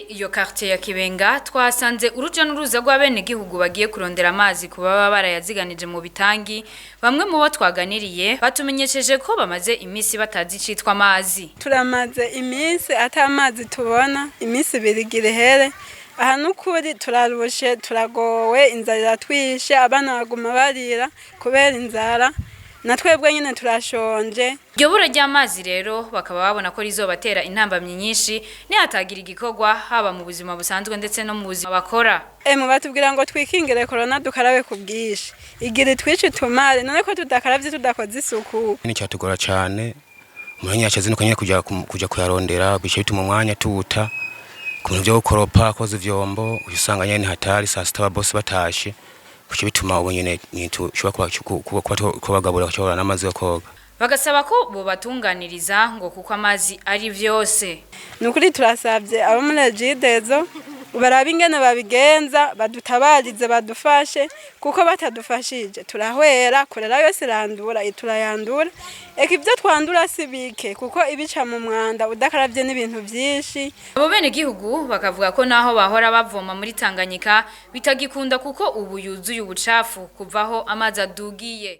iyo quartier ya Kibenga twasanze uruja n'uruza rw'abene gihugu bagiye kurondera amazi kubaba barayaziganije mu bitangi. Bamwe mu bo twaganiriye batumenyesheje ko bamaze imisi batazi citwa amazi. Turamaze imisi ata amazi tubona, imisi birigire here. Aha nukuri turarushe, turagowe, inzara iratwishe, abana baguma barira kubera inzara. Natwebwe nyine turashonje. Iryo bura ry'amazi rero bakaba babona ko rizobatera intambamyi nyinshi nihatagira igikorwa haba mu buzima busanzwe ndetse no mu buzima bakora. Batubwira ngo twikingire corona dukarabe ku bwishi. Igira twice tumare none ko tudakaravye tudakoze isuku. Ni cyatugora cyane. Umwanya yacaze nuko nyine kuja kuyarondera bice bituma umwanya tuta. Ku bintu byo gukoropa koza ivyombo usanga nyine hatari saa sita boss batashe. Kuki bituma ubu nyine nitushobora kubagabura cyora n'amazi yo koga. Bagasaba ko bo batunganiriza ngo kuko amazi ari vyose. Nukuri turasabye abo muri Regidezo baraba ingene babigenza badutabarize badufashe kuko batadufashije turahwera korera yose randura turayandura eka ivyo twandura sibike kuko ibica mu mwanda udakaravye n'ibintu vyinshi. Abo bene gihugu bakavuga ko naho bahora bavoma muri Tanganyika bitagikunda kuko ubu yuzuye ubucafu kuvaho amazi adugiye.